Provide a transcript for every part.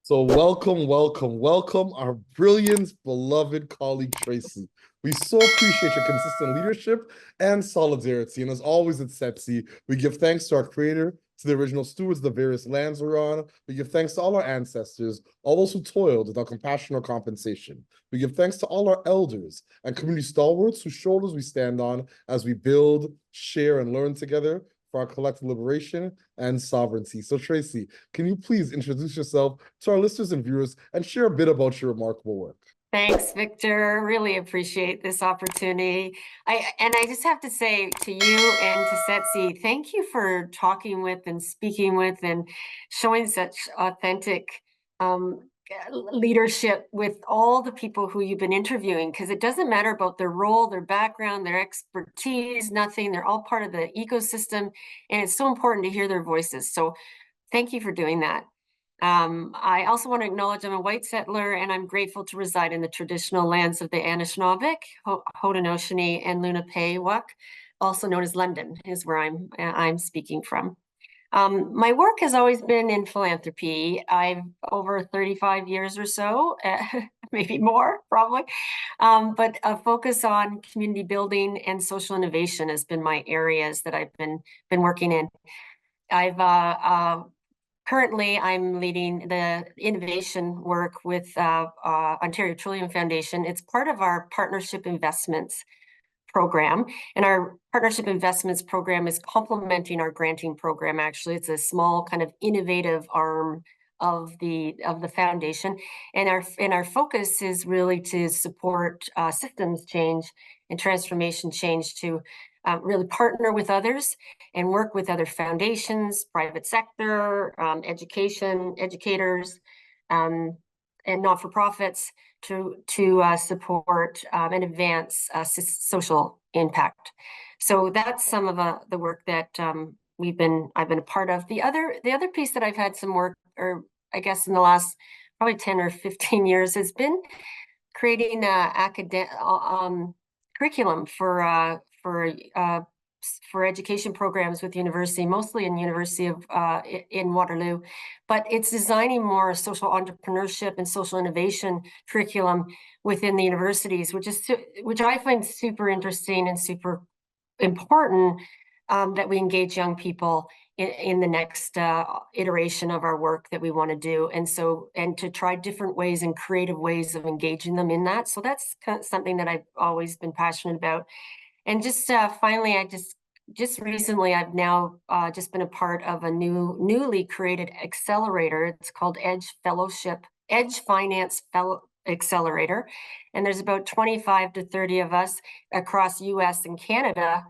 So welcome, welcome, welcome, our brilliant, beloved colleague, Tracey. We so appreciate your consistent leadership and solidarity. And as always at Setsi, we give thanks to our creator, to the original stewards of the various lands we're on. We give thanks to all our ancestors, all those who toiled without compassion or compensation. We give thanks to all our elders and community stalwarts whose shoulders we stand on as we build, share, and learn together for our collective liberation and sovereignty. So Tracey, can you please introduce yourself to our listeners and viewers and share a bit about your remarkable work? Thanks, Victor. Really appreciate this opportunity. I just have to say to you and to Setsi, thank you for talking with and speaking with and showing such authentic leadership with all the people who you've been interviewing, because it doesn't matter about their role, their background, their expertise, nothing. They're all part of the ecosystem, and it's so important to hear their voices. So thank you for doing that. I also want to acknowledge I'm a white settler, and I'm grateful to reside in the traditional lands of the Anishinaabe, Haudenosaunee, and Lenape-Wuk, also known as London, is where I'm speaking from. My work has always been in philanthropy. I've over 35 years or so, maybe more, probably, but a focus on community building and social innovation has been my areas that I've been working in. Currently, I'm leading the innovation work with Ontario TRILLIUM Foundation. It's part of our partnership investments program, and our partnership investments program is complementing our granting program. Actually, it's a small kind of innovative arm of the foundation, and our focus is really to support systems change and transformation change to really partner with others and work with other foundations, private sector, educators, and not-for-profits to support and advance social impact. So that's some of the work that I've been a part of. The other piece that I've had some work, or I guess in the last probably 10 or 15 years, has been creating curriculum for education programs with university, mostly in University of in Waterloo, but it's designing more social entrepreneurship and social innovation curriculum within the universities, which I find super interesting and super important, that we engage young people in the next iteration of our work that we want to do, and to try different ways and creative ways of engaging them in that. So that's kind of something that I've always been passionate about. And just finally, just recently, I've now just been a part of a newly created accelerator. It's called Edge Finance Fellow Accelerator. And there's about 25 to 30 of us across US and Canada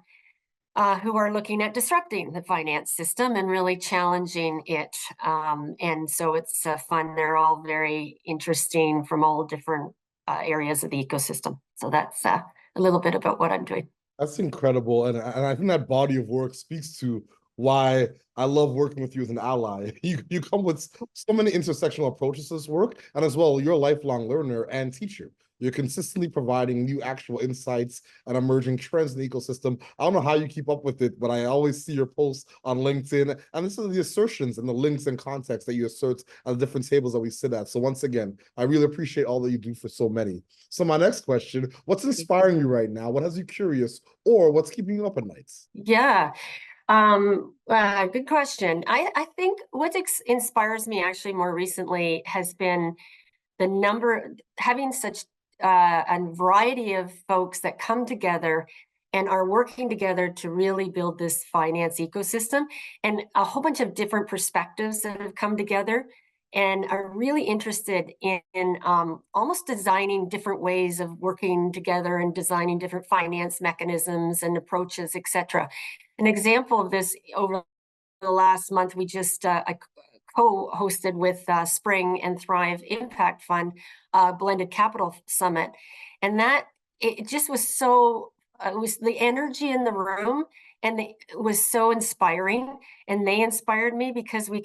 who are looking at disrupting the finance system and really challenging it. And so it's fun. They're all very interesting from all different areas of the ecosystem. So that's a little bit about what I'm doing. That's incredible. And I think that body of work speaks to why I love working with you as an ally. You come with so many intersectional approaches to this work, and as well, you're a lifelong learner and teacher. You're consistently providing new actual insights and emerging trends in the ecosystem. I don't know how you keep up with it, but I always see your posts on LinkedIn, and this is the assertions and the links and context that you assert on the different tables that we sit at. So once again, I really appreciate all that you do for so many. So my next question, what's inspiring you right now? What has you curious, or what's keeping you up at nights? Yeah. Good question. I think what inspires me actually more recently has been having such a variety of folks that come together and are working together to really build this finance ecosystem, and a whole bunch of different perspectives that have come together and are really interested in almost designing different ways of working together and designing different finance mechanisms and approaches, etc. An example of this, over the last month, we just co-hosted with Spring and Thrive Impact Fund Blended Capital Summit, and it just was so it was the energy in the room, and it was so inspiring, and they inspired me because we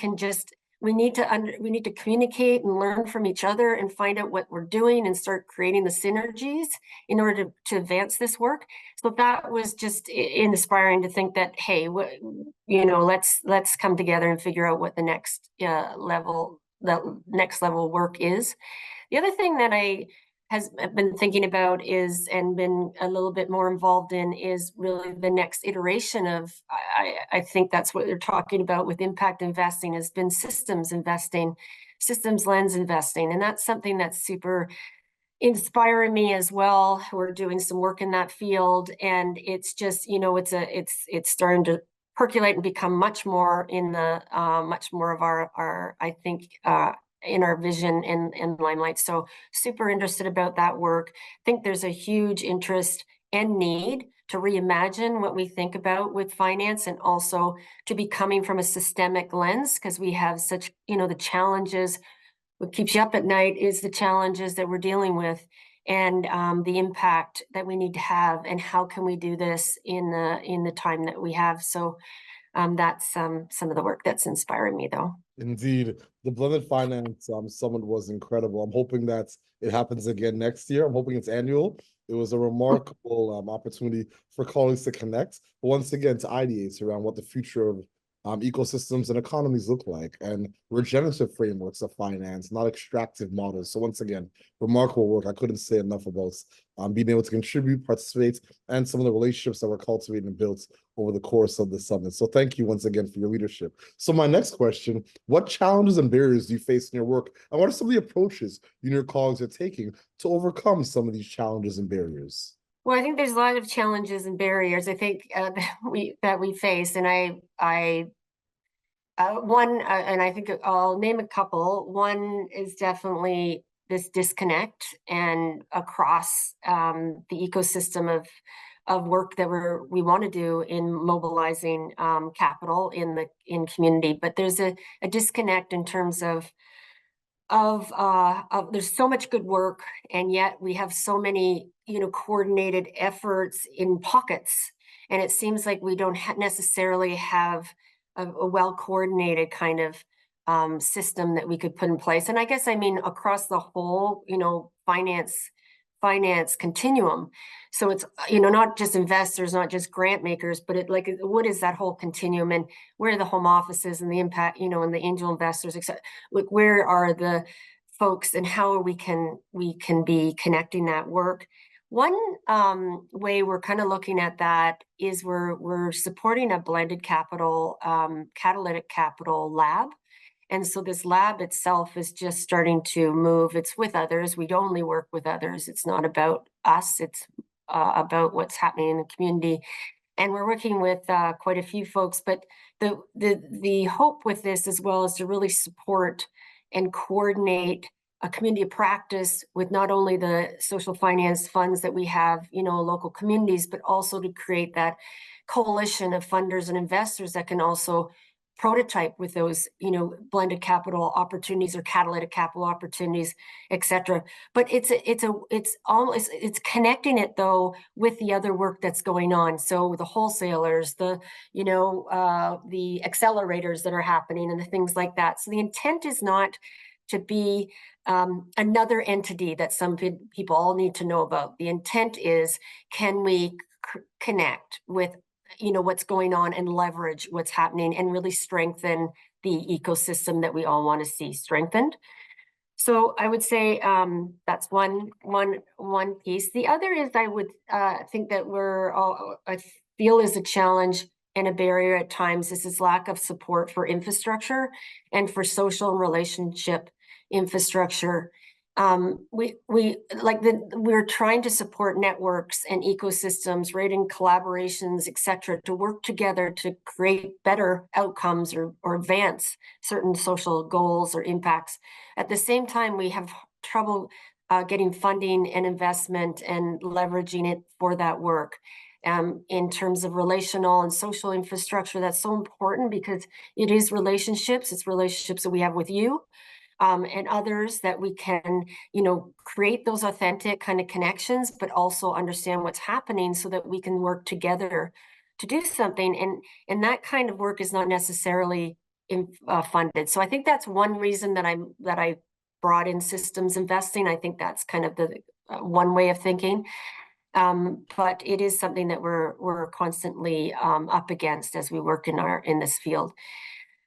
need to communicate and learn from each other and find out what we're doing and start creating the synergies in order to advance this work. So that was just inspiring to think that, hey, let's come together and figure out what the next level next level work is. The other thing that I has been thinking about is, and been a little bit more involved in, is really the next iteration of, I think that's what they're talking about with impact investing, has been systems investing, systems lens investing. And that's something that's super inspiring me as well. We're doing some work in that field, and it's just, it's starting to percolate and become much more in the much more of our I think in our vision and limelight. So super interested about that work. I think there's a huge interest and need to reimagine what we think about with finance, and also to be coming from a systemic lens, because we have such, the challenges. What keeps you up at night is the challenges that we're dealing with, and the impact that we need to have, and how can we do this in the time that we have. So that's some of the work that's inspiring me, though. Indeed, the blended finance summit was incredible. I'm hoping that it happens again next year. I'm hoping it's annual. It was a remarkable opportunity for colleagues to connect, but once again to ideate around what the future of ecosystems and economies look like, and regenerative frameworks of finance, not extractive models. So once again, remarkable work. I couldn't say enough about being able to contribute, participate, and some of the relationships that were cultivated and built over the course of the summit. So thank you once again for your leadership. So my next question, what challenges and barriers do you face in your work, and what are some of the approaches you and your colleagues are taking to overcome some of these challenges and barriers? Well, I think there's a lot of challenges and barriers, I think, that we face, and one, and I think I'll name a couple. One is definitely this disconnect, and across the ecosystem of work that we want to do in mobilizing capital in community. But there's a disconnect in terms of there's so much good work, and yet we have so many coordinated efforts in pockets, and it seems like we don't necessarily have a well coordinated kind of system that we could put in place. And I guess I mean across the whole finance continuum. So it's not just investors, not just grant makers, but what is that whole continuum, and where are the home offices and the impact, and the angel investors, etc. Like, where are the folks, and how we can be connecting that work? One way we're kind of looking at that is we're supporting a blended capital, catalytic capital lab. And so this lab itself is just starting to move. It's with others. We only work with others. It's not about us. It's about what's happening in the community. And we're working with quite a few folks. But the hope with this as well is to really support and coordinate a community of practice with not only the social finance funds that we have, local communities, but also to create that coalition of funders and investors that can also prototype with those, blended capital opportunities or catalytic capital opportunities, et cetera. But it's connecting it though with the other work that's going on. So the wholesalers, the accelerators that are happening, and the things like that. So the intent is not to be another entity that some people all need to know about. The intent is, can we connect with what's going on, and leverage what's happening, and really strengthen the ecosystem that we all want to see strengthened. So I would say that's one piece. The other is, I would think that I feel is a challenge and a barrier at times, is this lack of support for infrastructure and for social and relationship infrastructure. We're trying to support networks and ecosystems, rating collaborations, et cetera, to work together to create better outcomes or advance certain social goals or impacts. At the same time, we have trouble getting funding and investment and leveraging it for that work. In terms of relational and social infrastructure, that's so important, because it is relationships. It's relationships that we have with you, and others, that we can, create those authentic kind of connections, but also understand what's happening so that we can work together to do something. And that kind of work is not necessarily funded. So I think that's one reason that I brought in systems investing. I think that's kind of the one way of thinking. But it is something that we're constantly up against as we work in this field.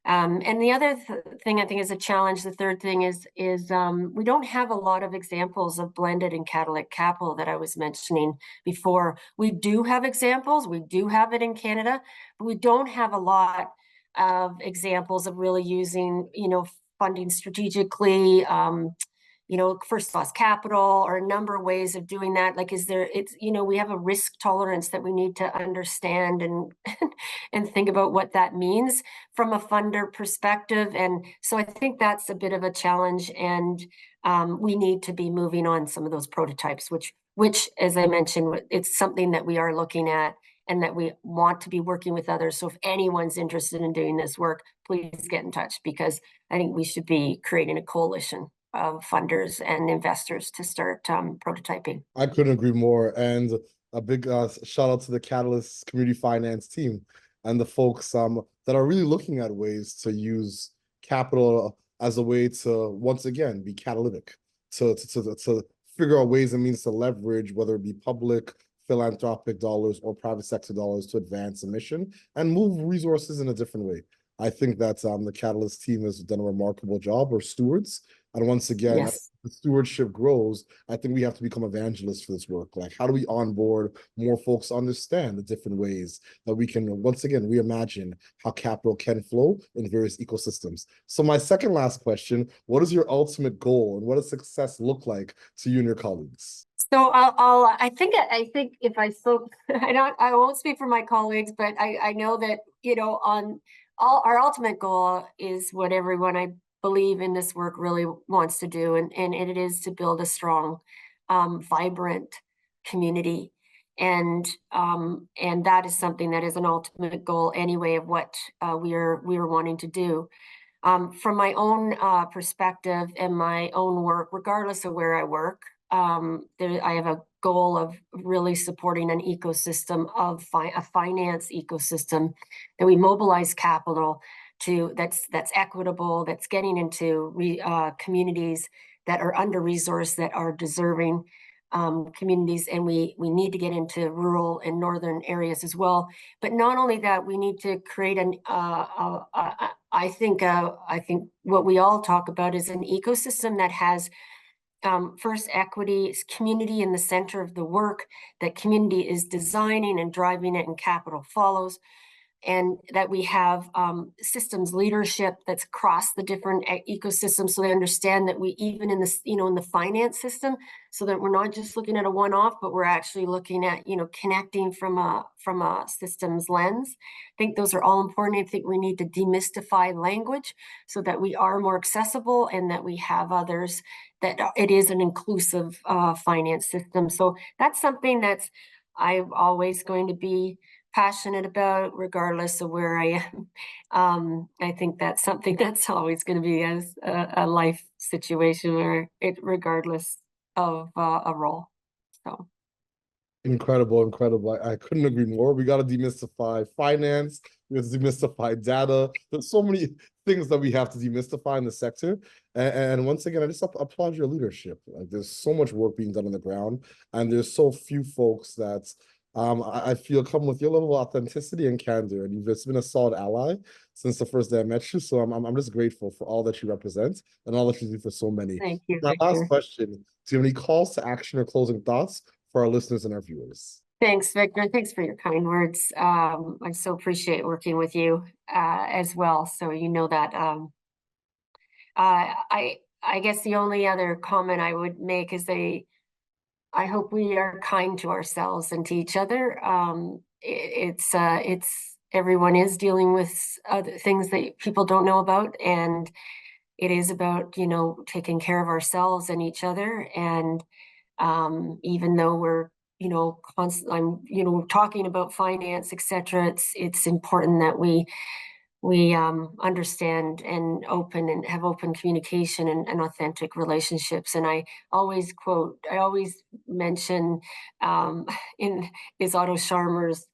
And the other thing I think is a challenge, the third thing is we don't have a lot of examples of blended and catalytic capital that I was mentioning before. We do have examples, we do have it in Canada, but we don't have a lot of examples of really using, funding strategically, first loss capital, or a number of ways of doing that. Like, we have a risk tolerance that we need to understand and and think about what that means from a funder perspective. And so I think that's a bit of a challenge, and we need to be moving on some of those prototypes, which, as I mentioned, it's something that we are looking at and that we want to be working with others. So if anyone's interested in doing this work, please get in touch, because I think we should be creating a coalition of funders and investors to start prototyping. I couldn't agree more. And a big shout out to the Catalyst community finance team and the folks that are really looking at ways to use capital as a way to, once again, be catalytic, to figure out ways and means to leverage, whether it be public, philanthropic dollars or private sector dollars, to advance a mission and move resources in a different way. I think that the Catalyst team has done a remarkable job, or stewards. And once again, Yes. the stewardship grows, I think we have to become evangelists for this work. Like, how do we onboard more folks to understand the different ways that we can, once again, reimagine how capital can flow in various ecosystems? So my second last question, what is your ultimate goal, and what does success look like to you and your colleagues? So I think if I spoke, I won't speak for my colleagues, but I know that, on our ultimate goal is what everyone I believe in this work really wants to do, and it is to build a strong, vibrant community, and that is something that is an ultimate goal anyway of what we are wanting to do. From my own perspective and my own work, regardless of where I work, I have a goal of really supporting an ecosystem of a finance ecosystem that we mobilize capital to, that's equitable, that's getting into communities that are under-resourced, that are deserving communities, and we need to get into rural and northern areas as well. But not only that, we need to create I think what we all talk about is an ecosystem that has first equity, community in the center of the work, that community is designing and driving it, and capital follows, and that we have systems leadership that's across the different ecosystems, so they understand that we, even in this, in the finance system, so that we're not just looking at a one-off, but we're actually looking at, connecting from a systems lens. I think those are all important. I think we need to demystify language so that we are more accessible, and that we have others, that it is an inclusive finance system. So that's something that's I'm always going to be passionate about, regardless of where I am. I think that's something that's always going to be as a life situation, where regardless of a role. So. Incredible, incredible. I couldn't agree more. We got to demystify finance. We have to demystify data. There's so many things that we have to demystify in the sector. And once again, I just applaud your leadership. Like, there's so much work being done on the ground, and there's so few folks that I feel come with your level of authenticity and candor. And you've just been a solid ally since the first day I met you. So I'm just grateful for all that you represent and all that you do for so many. Thank you, My last Victor. question, do you have any calls to action or closing thoughts for our listeners and our viewers? Thanks, Victor. Thanks for your kind words. I so appreciate working with you as well. So you know that. I guess the only other comment I would make is I hope we are kind to ourselves and to each other. It's everyone is dealing with other things that people don't know about, and it is about, taking care of ourselves and each other. And even though we're, I'm, talking about finance, etc., it's important that we understand and have open communication and authentic relationships. And I always mention in is Otto Scharmer's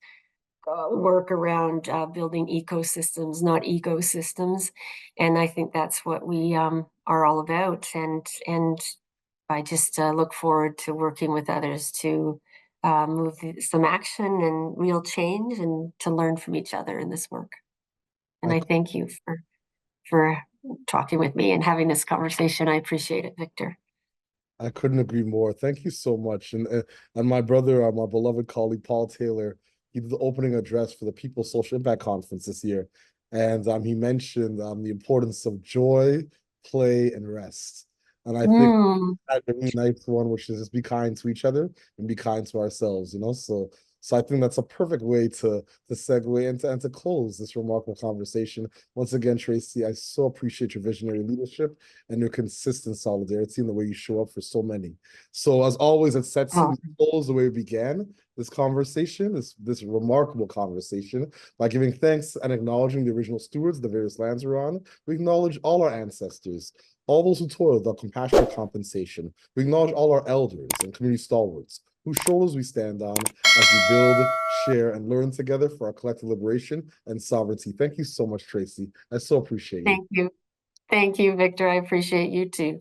work around building ecosystems, not ecosystems. And I think that's what we are all about. And I just look forward to working with others to move some action and real change, and to learn from each other in this work. And I I thank you for for talking with me and having this conversation. I appreciate it, Victor. I couldn't agree more. Thank you so much. And my brother, my beloved colleague Paul Taylor, he did the opening address for the People's Social Impact Conference this year, and he mentioned the importance of joy, play, and rest. And I think that's a really nice one, which is just be kind to each other and be kind to ourselves. So I think that's a perfect way to segue and to close this remarkable conversation. Once again, Tracey, I so appreciate your visionary leadership and your consistent solidarity and the way you show up for so many. So as always at Setsi, we close the way we began this conversation, this remarkable conversation, by giving thanks and acknowledging the original stewards of the various lands we're on. We acknowledge all our ancestors, all those who toiled without compassionate compensation. We acknowledge all our elders and community stalwarts, whose shoulders we stand on as we build, share, and learn together for our collective liberation and sovereignty. Thank you so much, Tracey. I so appreciate you. Thank you. Thank you, Victor. I appreciate you too.